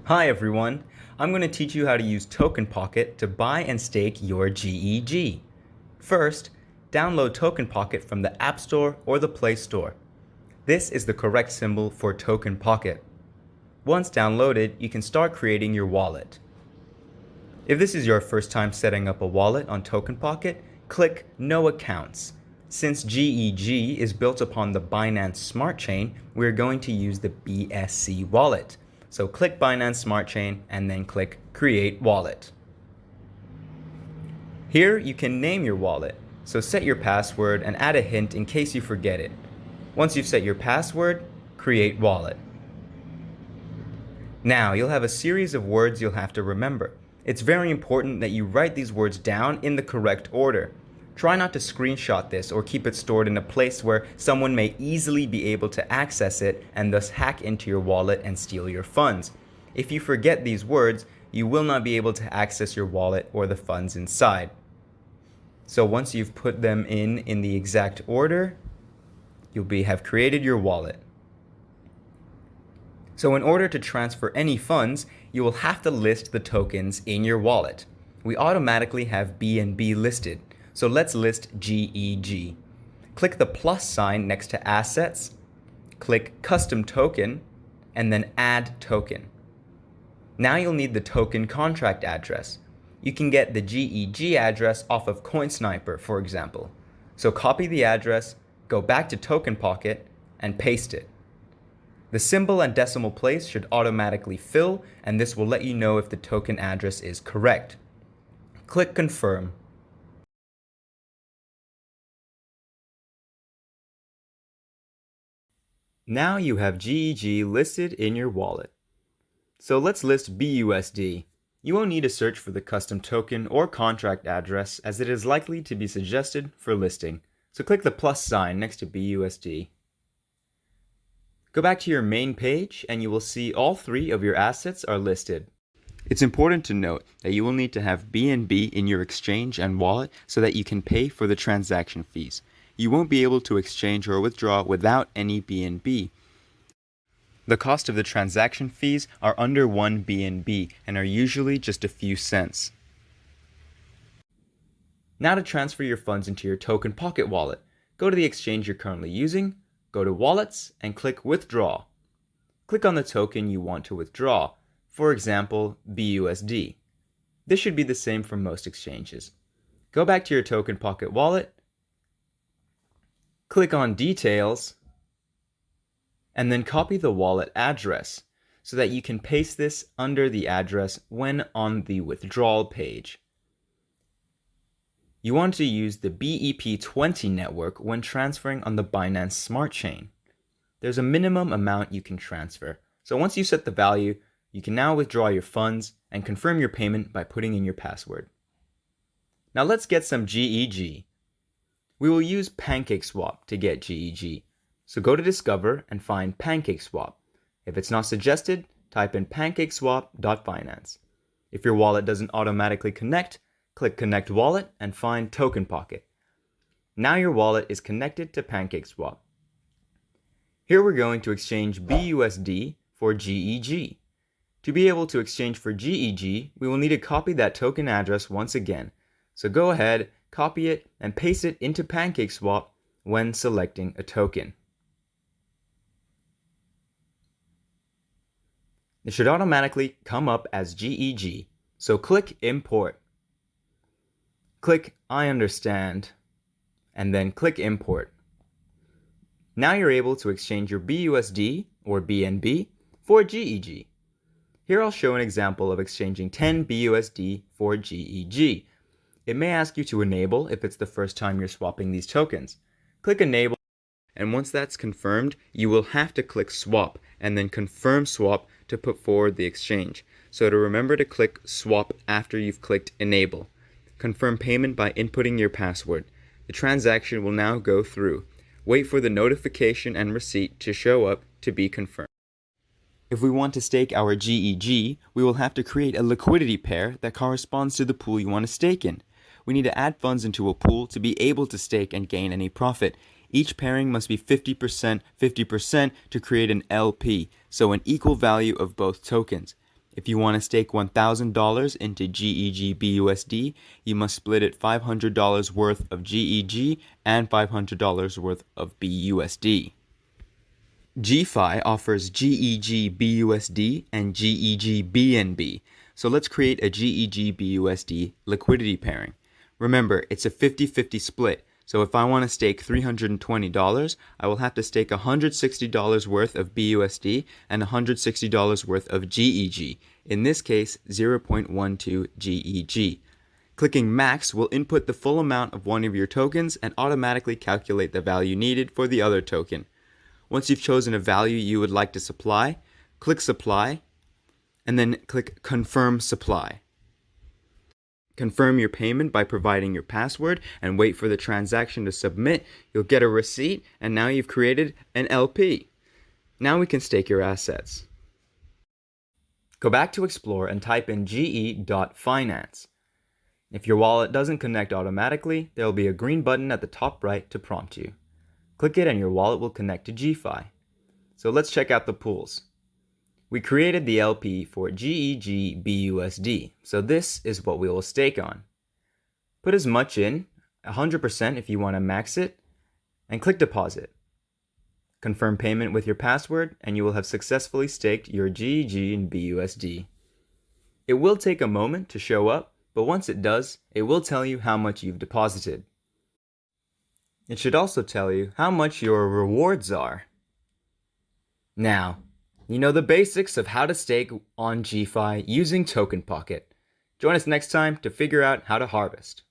Hi everyone, I'm going to teach you how to use TokenPocket to buy and stake your GEG. First, download TokenPocket from the App Store or the Play Store. This is the correct symbol for TokenPocket. Once downloaded, you can start creating your wallet. If this is your first time setting up a wallet on TokenPocket, click No Accounts. Since GEG is built upon the Binance Smart Chain, we're going to use the BSC wallet. So click Binance Smart Chain and then click Create Wallet. Here you can name your wallet, so set your password and add a hint in case you forget it. Once you've set your password, create wallet. Now you'll have a series of words you'll have to remember. It's very important that you write these words down in the correct order. Try not to screenshot this or keep it stored in a place where someone may easily be able to access it and thus hack into your wallet and steal your funds. If you forget these words, you will not be able to access your wallet or the funds inside. So once you've put them in the exact order, you'll have created your wallet. So in order to transfer any funds, you will have to list the tokens in your wallet. We automatically have BNB listed. So let's list GEG. Click the plus sign next to Assets, click Custom Token, and then Add Token. Now you'll need the token contract address. You can get the GEG address off of CoinSniper, for example. So copy the address, go back to TokenPocket, and paste it. The symbol and decimal place should automatically fill, and this will let you know if the token address is correct. Click Confirm. Now you have GEG listed in your wallet. So let's list BUSD. You won't need to search for the custom token or contract address as it is likely to be suggested for listing. So click the plus sign next to BUSD. Go back to your main page and you will see all three of your assets are listed. It's important to note that you will need to have BNB in your exchange and wallet so that you can pay for the transaction fees. You won't be able to exchange or withdraw without any BNB. The cost of the transaction fees are under 1 BNB and are usually just a few cents. Now to transfer your funds into your TokenPocket wallet, go to the exchange you're currently using, go to Wallets, and click Withdraw. Click on the token you want to withdraw, for example, BUSD. This should be the same for most exchanges. Go back to your TokenPocket wallet, click on Details, and then copy the wallet address so that you can paste this under the address when on the withdrawal page. You want to use the BEP20 network when transferring on the Binance Smart Chain. There's a minimum amount you can transfer, so once you set the value, you can now withdraw your funds and confirm your payment by putting in your password. Now let's get some GEG. We will use Pancakeswap to get GEG. So go to Discover and find Pancakeswap. If it's not suggested, type in pancakeswap.finance. If your wallet doesn't automatically connect, click Connect Wallet and find TokenPocket. Now your wallet is connected to Pancakeswap. Here we're going to exchange BUSD for GEG. To be able to exchange for GEG, we will need to copy that token address once again. So go ahead, copy it, and paste it into Pancakeswap when selecting a token. It should automatically come up as GEG, so click Import. Click I understand, and then click Import. Now you're able to exchange your BUSD or BNB for GEG. Here I'll show an example of exchanging 10 BUSD for GEG. It may ask you to enable if it's the first time you're swapping these tokens. Click Enable, and once that's confirmed, you will have to click Swap and then Confirm Swap to put forward the exchange. So to remember to click Swap after you've clicked Enable. Confirm payment by inputting your password. The transaction will now go through. Wait for the notification and receipt to show up to be confirmed. If we want to stake our GEG, we will have to create a liquidity pair that corresponds to the pool you want to stake in. We need to add funds into a pool to be able to stake and gain any profit. Each pairing must be 50%, 50% to create an LP, so an equal value of both tokens. If you want to stake $1,000 into GEG BUSD, you must split it $500 worth of GEG and $500 worth of BUSD. GEFI offers GEG BUSD and GEG BNB, so let's create a GEG BUSD liquidity pairing. Remember, it's a 50-50 split, so if I want to stake $320, I will have to stake $160 worth of BUSD and $160 worth of GEG, in this case 0.12 GEG. Clicking Max will input the full amount of one of your tokens and automatically calculate the value needed for the other token. Once you've chosen a value you would like to supply, click Supply, and then click Confirm Supply. Confirm your payment by providing your password and wait for the transaction to submit. You'll get a receipt, and now you've created an LP. Now we can stake your assets. Go back to Explore and type in ge.finance. If your wallet doesn't connect automatically, there will be a green button at the top right to prompt you. Click it and your wallet will connect to GEFI. So let's check out the pools. We created the LP for GEG BUSD, so this is what we will stake on. Put as much in, 100% if you want to max it, and click Deposit. Confirm payment with your password and you will have successfully staked your GEG and BUSD. It will take a moment to show up, but once it does, it will tell you how much you've deposited. It should also tell you how much your rewards are. Now, you know the basics of how to stake on GEFI using TokenPocket. Join us next time to figure out how to harvest.